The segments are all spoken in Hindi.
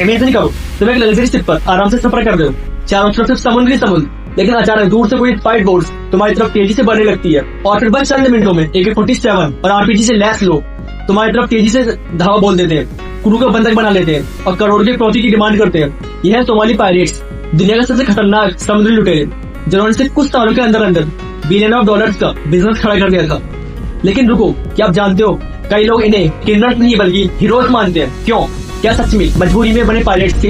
इमेजिन करो तुम एक लग्जरी शिप पर आराम से सफर कर रहे हो, चारों तरफ से समुद्र ही समुद्र, लेकिन अचानक दूर से कोई फाइट बोट्स तुम्हारी तरफ तेजी से बढ़ने लगती है और फिर बस चंद मिनटों में AK-47 और RPG से लैस लोग तुम्हारी तरफ तेजी से धावा बोल देते हैं, क्रू को बंधक बना लेते हैं और करोड़ के प्रॉफिट की डिमांड करते हैं। यह है सोमाली पायरेट्स, दुनिया का सबसे खतरनाक समुद्री लुटेरे, जिन्होंने सिर्फ कुछ सालों के अंदर अंदर बिलियन ऑफ डॉलर्स का बिजनेस खड़ा कर दिया था। लेकिन रुको, क्या आप जानते हो कई लोग इन्हें किन्नर नहीं बल्कि हीरोज मानते हैं। क्यों? क्या सच में मजबूरी में बने पायलट्स थे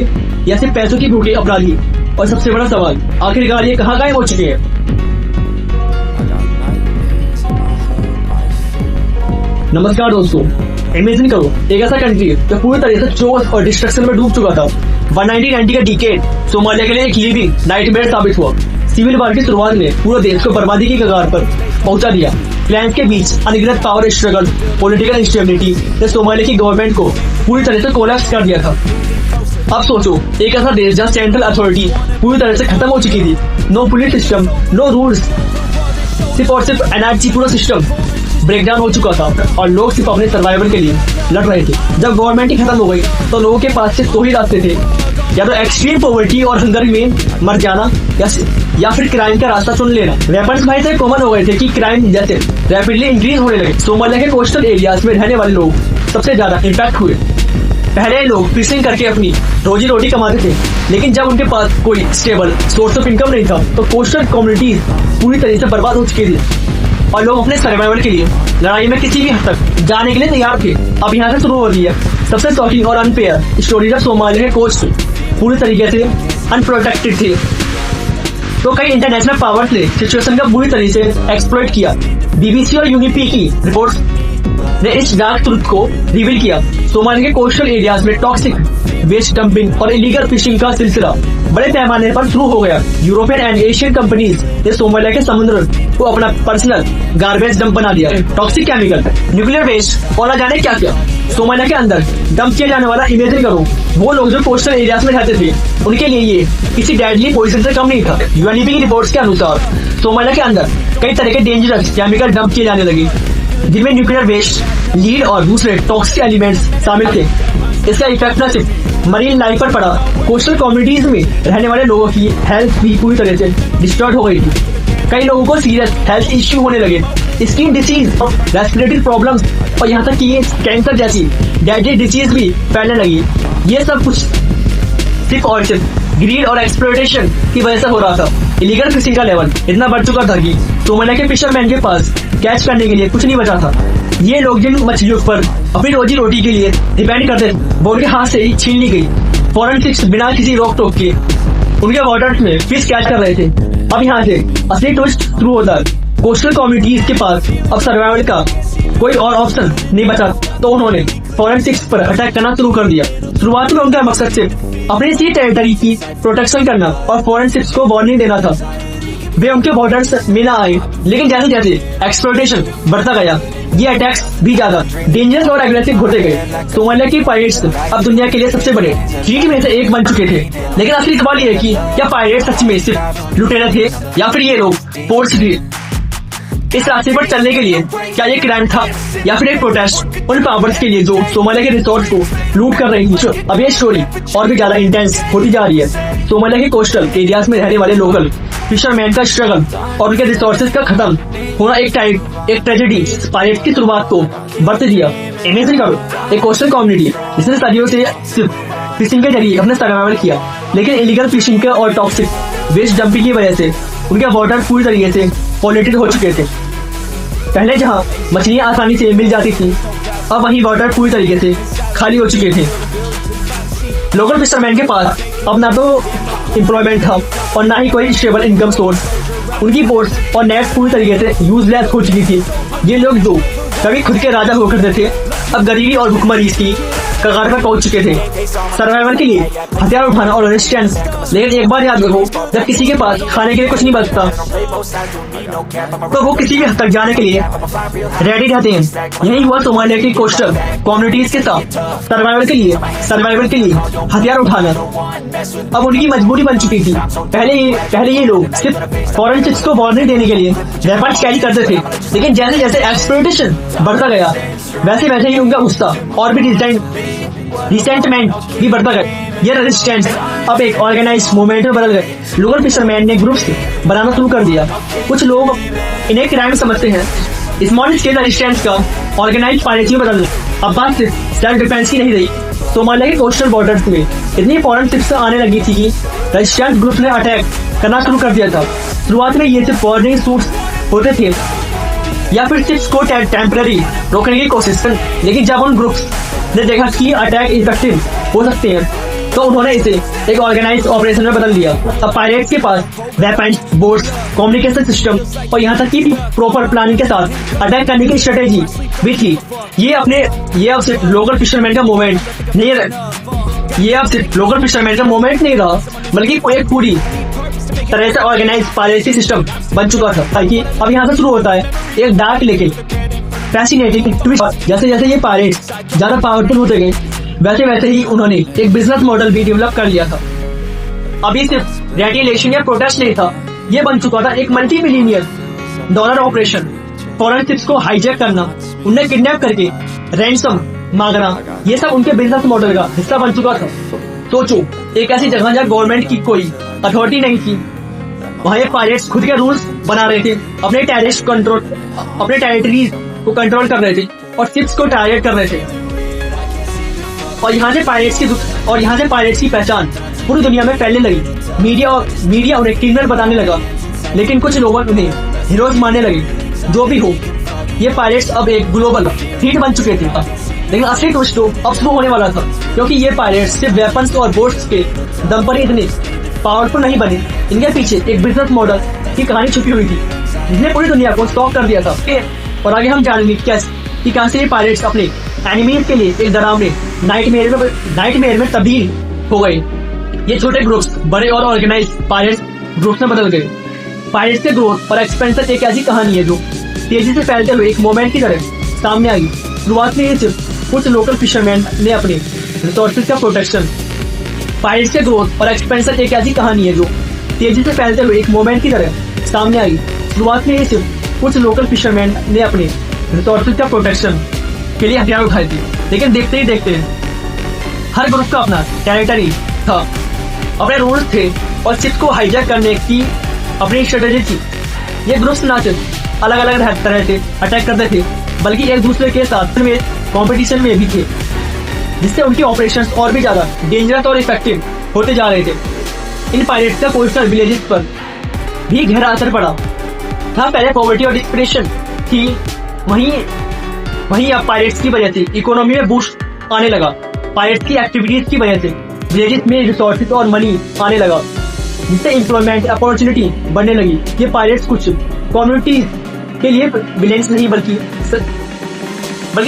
या सिर्फ पैसों की भूखे अपराधी? और सबसे बड़ा सवाल, आखिरकार ये कहाँ गायब हो चुके हैं? नमस्कार दोस्तों, इमेजिन करो एक ऐसा कंट्री जो पूरी तरह से चोर और डिस्ट्रक्शन में डूब चुका था। 1990 का डिकेड सोमालिया के लिए एक लिविंग नाइटमेयर साबित हुआ। सिविल वार की शुरुआत ने पूरे देश को बर्बादी की कगार पर पहुंचा दिया। क्लैंस के बीच अनगिनत पावर स्ट्रगल, पॉलिटिकल इंस्टेबिलिटी ने सोमालिया की गवर्नमेंट को पूरी तरह से कोलैप्स कर दिया था। अब सोचो, एक ऐसा देश जहाँ सेंट्रल अथॉरिटी पूरी तरह से खत्म हो चुकी थी, no police system, no rules, सिर्फ और सिर्फ एनर्जी, पूरा सिस्टम ब्रेकडाउन हो चुका था और लोग सिर्फ अपने सर्वाइवल के लिए लड़ रहे थे। जब गवर्नमेंट ही खत्म हो गई तो लोगों के पास सिर्फ दो ही रास्ते थे, या तो एक्सट्रीम पॉवर्टी और हंगर में मर जाना या फिर क्राइम का रास्ता चुन लेना। वेपन्स भाई इतने कॉमन हो गए थे कि क्राइम जैसे रैपिडली इंक्रीज होने लगे। सोमालिया के कोस्टल एरियाज में रहने वाले लोग सबसे ज्यादा इम्पैक्ट हुए। पहले लोग फिशिंग करके अपनी रोजी रोटी कमाते थे, लेकिन जब उनके पास कोई स्टेबल सोर्स ऑफ इनकम नहीं था तो कोस्टल कम्युनिटीज पूरी तरह से बर्बाद हो चुकी थी और लोग अपने सर्वाइवल के लिए लड़ाई में किसी भी हद तक जाने के लिए तैयार थे। अब यहाँ से शुरू हो रही है सबसे शॉकिंग और अनफेयर स्टोरी। जब सोमालिया के कोस्ट पूरी तरीके से अनप्रोटेक्टेड थे तो कई इंटरनेशनल पावर्स ने सिचुएशन का बुरी तरह से एक्सप्लॉइट किया। BBC और UNEP की रिपोर्ट्स ने इस डार्क ट्रुथ को रिवील किया। सोमालिया के कोस्टल एरियाज में टॉक्सिक वेस्ट डंपिंग और इलीगल फिशिंग का सिलसिला बड़े पैमाने पर शुरू हो गया। यूरोपियन एंड एशियन कंपनीज ने सोमालिया के समुद्र को अपना पर्सनल गार्बेज डंप बना दिया। टॉक्सिक केमिकल, न्यूक्लियर वेस्ट और न जाने क्या क्या सोमालिया के अंदर डंप किया जाने वाला। इमेजिन करो, वो लोग जो कोस्टल एरियाज में रहते थे उनके लिए ये किसी डेडली पॉइजन से कम नहीं था। UNEP की रिपोर्ट्स के अनुसार सोमालिया के अंदर कई तरह के डेंजरस केमिकल डंप किए जाने लगे, जिनमें न्यूक्लियर वेस्ट, लीड और दूसरे टॉक्सिक एलिमेंट्स शामिल थे। इसका इफेक्ट न सिर्फ मरीन लाइफ पर पड़ा, कोस्टल कम्युनिटीज में रहने वाले लोगों की हेल्थ भी पूरी तरह से डिस्टर्ब हो गई थी। कई लोगों को सीरियस हेल्थ इश्यू होने लगे, स्किन डिसीज, रेस्पिरेटरी प्रॉब्लम्स और यहाँ तक कि ये कैंसर जैसी डेडली डिसीज भी फैलने लगी। ये सब कुछ सिर्फ और सिर्फ ग्रीड और एक्सप्लॉयटेशन की वजह से हो रहा था। इलीगल फिशिंग का लेवल इतना बढ़ चुका था कि सोमालिया के फिशरमैन के पास कैच करने के लिए कुछ नहीं बचा था। ये लोग जिन मछलियों पर अपनी रोजी रोटी के लिए डिपेंड करते थे वो उनके हाथ से ही छीन ली गई। फॉरेंसिक्स बिना किसी रोक टोक के उनके वाटर्स में फिश कैच कर रहे थे। अब यहाँ से असली ट्विस्ट शुरू होता है। कोस्टल कम्युनिटीज के पास अब सर्वाइवल का कोई और ऑप्शन नहीं बचा तो उन्होंने फॉरेंसिक्स पर अटैक करना शुरू कर दिया। शुरुआत में उनका मकसद सिर्फ अपनी सी टेरिटरी की प्रोटेक्शन करना और फॉरेंसिक्स को वार्निंग देना था, वे उनके बॉर्डर्स में ना आए। लेकिन जैसे जैसे एक्सप्लॉयटेशन बढ़ता गया, ये अटैक्स भी ज्यादा डेंजरस और एग्रेसिव होते गए। सोमालिया की पायरेट्स अब दुनिया के लिए सबसे बड़े थ्रेट में से एक बन चुके थे। लेकिन असली सवाल ये है कि क्या पायरेट्स सच में सिर्फ लुटेरे थे या फिर ये लोग पोर्ट्स थे? इस रास्ते पर चलने के लिए क्या ये क्राइम था या फिर एक प्रोटेस्ट उन पावर्स के लिए जो सोमालिया के रिसोर्स को लूट कर रही थी? अब ये स्टोरी और भी ज्यादा इंटेंस होती जा रही है। सोमालिया के कोस्टल एरियाज में रहने वाले लोकल फिशरमैन का स्ट्रगल और उनके रिसोर्सेज का खत्म होना एक ट्रेजेडी पायरेट्स की शुरुआत को बढ़ते दिया। इमेजिन करो एक कोस्टल कम्युनिटी जिसने सदियों से सिर्फ फिशिंग के जरिए अपने सर्वाइवल किया, लेकिन इलीगल फिशिंग और टॉक्सिक वेस्ट डंपिंग की वजह से उनके वाटर पूरी तरीके से पॉल्यूटेड हो चुके थे। पहले जहाँ मछलियाँ आसानी से मिल जाती थी, अब वहीं वाटर पूरी तरीके से खाली हो चुके थे। लोकल फिशरमैन के पास अब ना तो एम्प्लॉयमेंट था और ना ही कोई स्टेबल इनकम सोर्स। उनकी बोट्स और नेट पूरी तरीके से यूजलेस हो चुकी थी। ये लोग जो कभी खुद के राजा हुआ करते थे अब गरीबी और भुखमरी की कगार पर पहुंच चुके थे। सर्वाइवल के लिए हथियार उठाना और रेजिस्टेंस। लेकिन एक बार याद रखो, जब किसी के पास खाने के लिए कुछ नहीं बचता तो वो किसी भी हद तक जाने के लिए रेडी रहते हैं। यही हुआ सोमालिया की कोस्टल कम्युनिटीज के साथ। सर्वाइवल के लिए हथियार उठाना अब उनकी मजबूरी बन चुकी थी। पहले ये लोग सिर्फ फॉरेंसिक्स को वार्निंग देने के लिए वेपन्स कैरी करते थे, लेकिन जैसे जैसे एक्सप्लॉयटेशन बढ़ता गया वैसे वैसे ही उनका गुस्सा और भी रिसेंटमेंट भी बढ़ता गया। ये रेजिस्टेंस अब एक ऑर्गेनाइज्ड मूवमेंट में बदल गए। लोकल फिशरमैन ने ग्रुप्स बनाना शुरू कर दिया। कुछ लोग इन्हें क्राइम समझते हैं। स्मॉल स्केल रेजिस्टेंस का ऑर्गेनाइज्ड पायरेसी में बदल गया। अब बात सिर्फ सेल्फ डिफेंस की नहीं रही। सोमालिया के कोस्टल बॉर्डर्स में इतनी फॉरेन शिप्स आने लगी थी कि रेजिस्टेंस ग्रुप ने अटैक करना शुरू कर दिया था। शुरुआत में ये सिर्फ बॉर्डरिंग सूट्स होते थे या फिर शिप्स को टेम्पररी रोकने की कोशिश कर, लेकिन जब उन ग्रुप्स ने देखा कि अटैक इफेक्टिव हो सकते हैं तो उन्होंने इसे एक ऑर्गेनाइज्ड ऑपरेशन में बदल दिया। अब पायरेट्स के पास वेपन्स, बोट्स, कम्युनिकेशन सिस्टम और यहाँ तक कि प्रॉपर प्लानिंग के साथ अटैक करने की स्ट्रेटेजी भी थी। ये अब सिर्फ लोकल फिशरमैन का मूवमेंट नहीं रहा, बल्कि एक पूरी तरह से ऑर्गेनाइज पायरेसी सिस्टम बन चुका था। ताकि अब यहाँ से शुरू होता है एक डार्क लेकिन फैसिनेटिंग ट्विस्ट। जैसे जैसे ये पायरेट्स ज्यादा पावरफुल होते गए, वैसे वैसे ही उन्होंने एक बिजनेस मॉडल भी डेवलप कर लिया था। अभी सिर्फ रेडिएशन या प्रोटेस्ट नहीं था, ये बन चुका था एक $multi-billion ऑपरेशन। फॉरेन शिप्स को हाईजैक करना, उन्हें किडनैप करके रैंसम मांगना, ये सब उनके बिजनेस मॉडल का हिस्सा बन चुका था। सोचो, एक ऐसी जगह जहाँ गवर्नमेंट की कोई अथॉरिटी नहीं थी, वहाँ ये पायरेट्स खुद के रूल्स बना रहे थे, अपने टेरिटरीज को कंट्रोल कर रहे थे और शिप्स को टारगेट कर रहे थे। और यहाँ से पायरेट्स की पहचान पूरी दुनिया में फैलने लगी। मीडिया उन्हें क्रिमिनल बताने लगा, लेकिन कुछ लोग उन्हें हीरोज मानने लगे। जो भी हो, ये पायरेट्स अब एक ग्लोबल थ्रेट बन चुके थे। लेकिन असली ट्विस्ट तो अब शुरू होने वाला था, क्योंकि ये पायरेट्स सिर्फ वेपन्स और बोट्स के दम पर ही इतने पावरफुल नहीं बने। इनके पीछे एक बिजनेस मॉडल की कहानी छुपी हुई थी, जिसने पूरी दुनिया को शॉक कर दिया था। और आगे हम जानेंगे कि कैसे ये पायरेट्स अपने एनिमीज के लिए एक डरावने नाइटमेयर में तब्दील हो गए। ये छोटे ग्रुप्स बड़े और ऑर्गेनाइज पायरेट्स ग्रुप्स में बदल गए। पायरेट्स के ग्रोथ और एक्सपेंशन एक ऐसी कहानी है जो तेजी से फैलते हुए एक मोमेंट की तरह सामने आई। शुरुआत में ये सिर्फ कुछ लोकल फिशरमैन ने अपने रिसोर्सेज का प्रोटेक्शन। पायरेट्स के ग्रोथ और एक्सपेंशन एक ऐसी कहानी है जो तेजी से फैलते हुए एक मोमेंट की तरह सामने आई। शुरुआत में ये सिर्फ कुछ लोकल फिशरमैन ने अपने रिसोर्सेज का प्रोटेक्शन के लिए हथियार उठाए थे, लेकिन देखते ही देखते हर ग्रुप का अपना टेरिटरी था, अपने रूल्स थे और शिप को हाईजैक करने की अपनी स्ट्रेटेजी थी। ये ग्रुप्स ना सिर्फ अलग अलग तरह से अटैक करते थे, बल्कि एक दूसरे के साथ में कंपटीशन में भी थे, जिससे उनकी ऑपरेशंस और भी ज्यादा डेंजरस और इफेक्टिव होते जा रहे थे। इन पायरेट्स का कोस्टल विलेजेस पर भी गहरा असर पड़ा था। पहले पॉवर्टी और डिस्परेशन थी, वहीं अब पायरेट्स की वजह से इकोनॉमी में बूस्ट आने लगा। पायरेट्स की एक्टिविटीज की वजह से विलेजेस में रिसोर्सेज और मनी आने लगा, जिससे एम्प्लॉयमेंट अपॉर्चुनिटी बढ़ने लगी। ये पायरेट्स कुछ कम्युनिटीज के लिए विलेंस नहीं बल्कि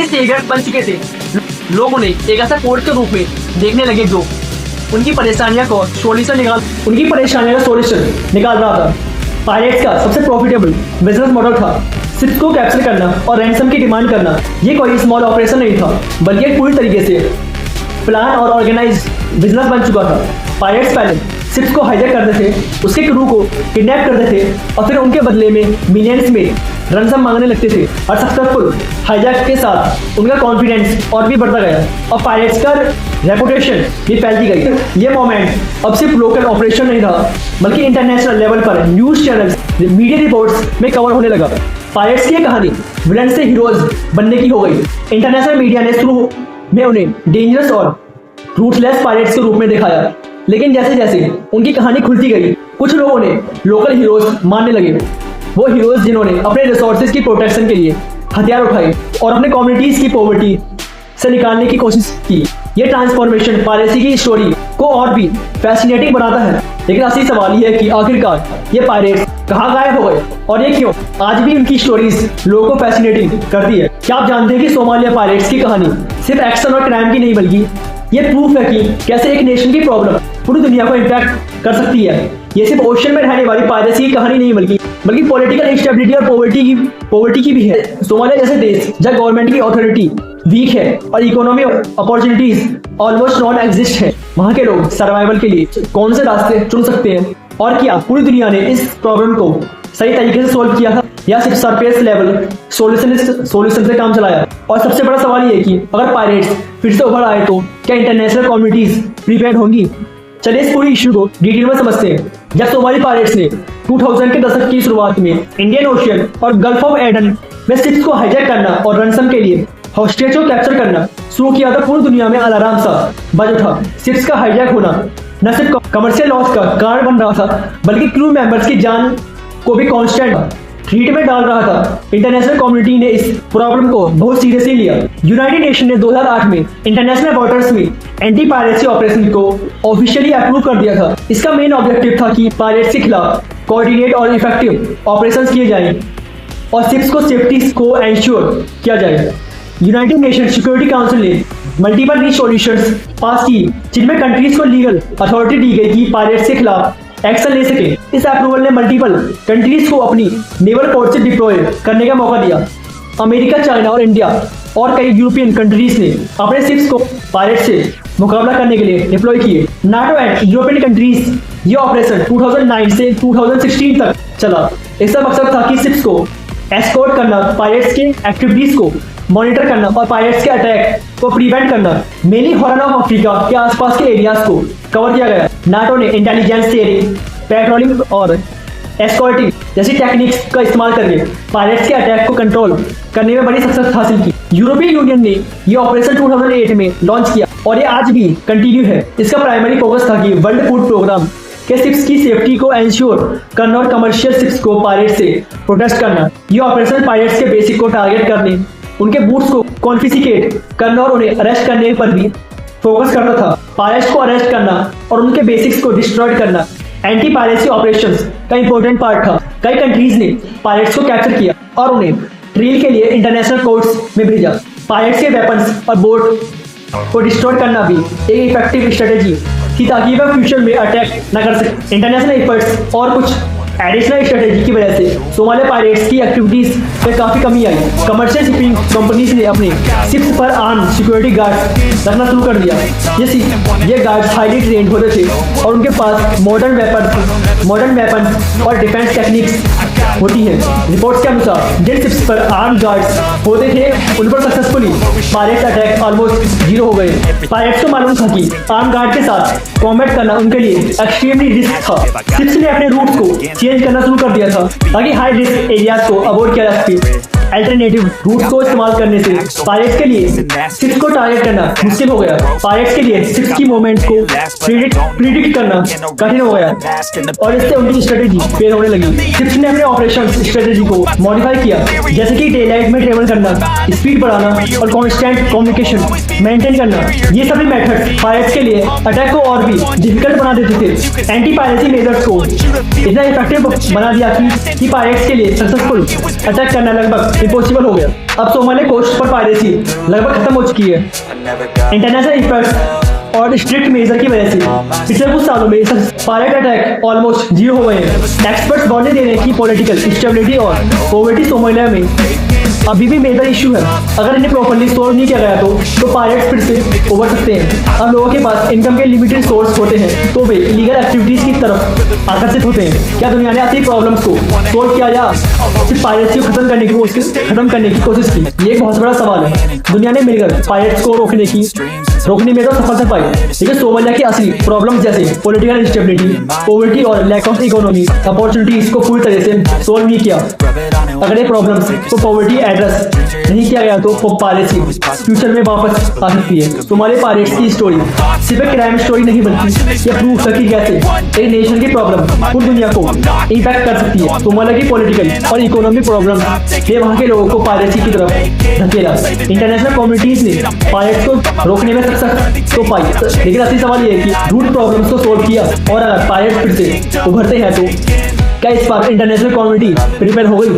सेवियर्स बन चुके थे। लोग उन्हें एक ऐसा कोर्ट के रूप में देखने लगे जो उनकी परेशानियों का सोल्यूशन निकाल रहा था। पायरेट्स का सबसे प्रॉफिटेबल बिजनेस मॉडल था शिप्स को कैप्चर करना और रैंसम की डिमांड करना। ये कोई स्मॉल ऑपरेशन नहीं था, बल्कि एक पूरी तरीके से प्लान और ऑर्गेनाइज बिजनेस बन चुका था। पायरेट्स पहले शिप्स को हाईजैक करते थे, उसके क्रू को किडनैप करते थे और फिर उनके बदले में मिलियंस में रैंसम मांगने लगते थे। और सक्सेसफुल हाईजैक के साथ उनका कॉन्फिडेंस और भी बढ़ता गया और पायरेट्स का रेपुटेशन भी फैलती गई। ये मोमेंट अब सिर्फ लोकल ऑपरेशन नहीं रहा, बल्कि इंटरनेशनल लेवल पर न्यूज चैनल्स, मीडिया रिपोर्ट्स में कवर होने लगा। पायरेट्स की कहानी विलन से हीरोज बनने की हो गई। इंटरनेशनल मीडिया ने शुरू में उन्हें डेंजरस और रूथलेस पायरेट्स के रूप में दिखाया, लेकिन जैसे जैसे उनकी कहानी खुलती गई, कुछ लोग उन्हें लोकल हीरोज मानने लगे। वो हीरोज जिन्होंने अपने रिसोर्सेज की प्रोटेक्शन के लिए हथियार उठाए और अपने कम्युनिटीज की पॉवर्टी से निकालने की कोशिश की। ये ट्रांसफॉर्मेशन पायरेसी की स्टोरी को और भी फैसिनेटिंग बनाता है। लेकिन असली सवाल ये है कि आखिरकार ये पायरेट्स कहाँ गायब हो गए और ये क्यों आज भी उनकी स्टोरीज लोगों को फैसिनेटिंग करती है। क्या आप जानते हैं कि सोमालिया पायरेट्स की कहानी सिर्फ एक्शन और क्राइम की नहीं, बल्कि ये प्रूफ है कि कैसे एक नेशन की प्रॉब्लम पूरी दुनिया को इम्पैक्ट कर सकती है। ये सिर्फ ओशन में रहने वाली पायरेसी की कहानी नहीं, बल्कि पॉलिटिकल इंस्टेबिलिटी और पॉवर्टी की भी है। सोमालिया जैसे देश जहाँ गवर्नमेंट की अथॉरिटी वीक है और economy opportunities almost non exist है, वहाँ के लोग सर्वाइवल के लिए कौन से रास्ते चुन सकते हैं और क्या पूरी दुनिया ने इस प्रॉब्लम को सही तरीके से सोल्व किया था? या सिर्फ सरफेस लेवल सॉल्यूशन से काम चलाया। और सबसे बड़ा सवाल ये है कि अगर पायरेट्स फिर से उभर आए तो क्या इंटरनेशनल कम्युनिटीज प्रिपेयर्ड होंगी? चलिए इस पूरी इश्यू को डिटेल में समझते हैं। जब सोमाली पायरेट्स ने 2000 के दशक की शुरुआत में इंडियन ओशियन और गल्फ ऑफ एडन में शिप्स को हाईजैक करना और रनसम के लिए हॉस्टेज को कैप्चर करना शुरू किया था, पूरी दुनिया में अलार्म सा बज उठा। शिप्स का हाईजैक होना न सिर्फ कमर्शियल लॉस का कारण बन रहा था, बल्कि क्रू मेंबर्स की जान को भी कांस्टेंट थ्रेट में डाल रहा था। इंटरनेशनल कम्युनिटी ने इस प्रॉब्लम को बहुत सीरियसली लिया। यूनाइटेड नेशन ने 2008 में इंटरनेशनल वाटर्स में एंटी पायरेसी ऑपरेशन को ऑफिशियली अप्रूव कर दिया था। इसका मेन ऑब्जेक्टिव था कि पायरेट्स के खिलाफ कोऑर्डिनेट और इफेक्टिव ऑपरेशंस किए जाएं और शिप्स को सेफ्टी को एंश्योर किया जाए। यूनाइटेड नेशन सिक्योरिटी काउंसिल ने मल्टीपल रिसोल्यूशंस पास की, जिनमें कंट्रीज को लीगल अथॉरिटी दी गई कि पायरेट्स के खिलाफ एक्शन ले सके। इस अप्रूवल ने मल्टीपल कंट्रीज को अपनी नेवल फोर्स डिप्लॉय करने का मौका दिया। अमेरिका, चाइना और इंडिया और कई यूरोपियन कंट्रीज ने अपने शिप्स को पायरेट से मुकाबला करने के लिए डिप्लॉय किए। नाटो एंड यूरोपियन कंट्रीज ये ऑपरेशन 2009 से 2016 तक चला। इसका मकसद था कि शिप्स को एस्कॉर्ट करना, पायरेट्स के एक्टिविटीज को मॉनिटर करना और पायरेट्स के अटैक को प्रिवेंट करना। मेनली हॉर्न ऑफ अफ्रीका के आसपास के एरियाज को कवर किया गया। नाटो ने इंटेलिजेंस शेयरिंग, पेट्रोलिंग और एस्कॉर्टिंग जैसी टेक्निक्स का इस्तेमाल करके पायरेट्स के अटैक को कंट्रोल करने में बड़ी सक्सेस हासिल की। यूरोपियन यूनियन ने यह ऑपरेशन 2008 में लॉन्च किया और ये आज भी कंटिन्यू है। इसका प्राइमरी फोकस था कि वर्ल्ड फूड प्रोग्राम के शिप्स की सेफ्टी को एंश्योर करना और कमर्शियल शिप्स को पायरेट्स से प्रोटेक्ट करना। यह ऑपरेशन पायरेट्स के बेसिक को टारगेट करने, उनके बूट्स को कॉन्फिस्केट करना और उन्हें अरेस्ट करने पर भी फोकस करता था। पायरेट्स को अरेस्ट करना और उनके बेसिक्स को डिस्ट्रॉय करना एंटी पायरेसी ऑपरेशंस का इंपॉर्टेंट पार्ट था। कई कंट्रीज ने पायरेट्स को कैप्चर किया और उन्हें ट्रियल के लिए इंटरनेशनल कोर्ट्स में भेजा। पायरेट्स के वेपन्स और बोट को डिस्ट्रॉय करना भी एक इफेक्टिव स्ट्रेटेजी थी ताकि वह फ्यूचर में अटैक न कर सके। इंटरनेशनल एफर्ट्स और कुछ एडिशनल स्ट्रेटेजी की वजह से सोमालिया पायरेट्स की एक्टिविटीज में काफी कमी आई। कमर्शियल शिपिंग कंपनीज ने अपने शिप्स पर आर्म सिक्योरिटी गार्ड्स रखना शुरू कर दिया। ये गार्ड्स हाईली ट्रेंड होते थे और उनके पास मॉडर्न वेपन्स और डिफेंस टेक्निक्स होती है। रिपोर्ट्स के अनुसार जिन शिप्स पर आर्म गार्ड्स होते थे उन पर successfully pirates attack almost zero हो गए। पायरेट्स को मालूम था कि आर्म गार्ड के साथ कॉम्बैट करना उनके लिए एक्सट्रीमली रिस्क था। शिप्स ने अपने रूट्स को चेंज करना शुरू कर दिया था ताकि हाई रिस्क एरियाज को अवॉइड किया जा सके। अल्टरनेटिव रूट को इस्तेमाल करने से पायरेट्स के लिए शिप्स को टारगेट करना मुश्किल हो गया। पायरेट्स के लिए शिप्स की मूवमेंट को प्रिडिक्ट करना कठिन हो गया और इससे उनकी स्ट्रेटेजी फेल होने लगी। शिप्स ने अपने ऑपरेशन स्ट्रेटेजी को मॉडिफाई किया, जैसे कि डे लाइट में ट्रेवल करना, स्पीड बढ़ाना और कांस्टेंट कम्युनिकेशन मेंटेन करना। ये सभी मेथड पायरेट्स के लिए अटैक को और भी डिफिकल्ट बना देते थे। एंटी पायरेसी मेजर्स को इतना इफेक्टिव बना दिया कि पायरेट्स के लिए सक्सेसफुल अटैक करना लगभग इम्पॉसिबल हो गया। अब सोमालिया कोस्ट पर पायरेसी लगभग खत्म हो चुकी है। इंटरनेशनल इफेक्ट्स और स्ट्रिक्ट मेजर की वजह से पिछले कुछ सालों में पायरेट अटैक ऑलमोस्ट जीरो हो गए हैं। एक्सपर्ट्स वार्निंग दे रहे हैं कि पॉलिटिकल स्टेबिलिटी और पॉवर्टी सोमालिया में अभी भी मेजर इशू है। अगर इन्हें प्रॉपर्ली सोल्व नहीं किया गया तो पायरेट्स फिर से उभर सकते हैं। अब लोगों के पास इनकम के लिमिटेड सोर्स होते हैं तो वे इलीगल एक्टिविटीज की तरफ आकर्षित होते हैं। क्या दुनिया ने ऐसी प्रॉब्लम्स को सोल्व किया या सिर्फ पायरेट्स को खत्म करने की कोशिश की? ये एक बहुत बड़ा सवाल है। दुनिया ने मिलकर पायरेट्स को रोकने में तो सफलता पाई, लेकिन सोमालिया की असली प्रॉब्लम जैसे पॉलिटिकल इंस्टेबिलिटी, पॉवर्टी और लैक ऑफ इकोनॉमी अपॉर्चुनिटीज को पूरी तरह से सोल्व नहीं किया। अगर ये प्रॉब्लम्स को पॉवर्टी एड्रेस नहीं किया गया तो पायरेसी फ्यूचर में वापस आ सकती है। सोमालिया पायरेट्स की स्टोरी सिर्फ एक क्राइम स्टोरी नहीं बल्कि यह प्रूव है कि कैसे एक नेशन की प्रॉब्लम पूरी दुनिया को इम्पैक्ट कर सकती है। सोमालिया की पॉलिटिकल और इकोनॉमिक प्रॉब्लम ने वहाँ के लोगों को पायरेसी की तरफ धकेला। इंटरनेशनल कम्युनिटीज ने पायरेट्स को रोकने में सक्सेस तो पाई, लेकिन असली सवाल ये है कि रूट प्रॉब्लम्स को सोल्व किया और अगर पायरेट्स फिर से उभरते हैं तो क्या इस बार इंटरनेशनल कम्युनिटी प्रिपेयर हो गई?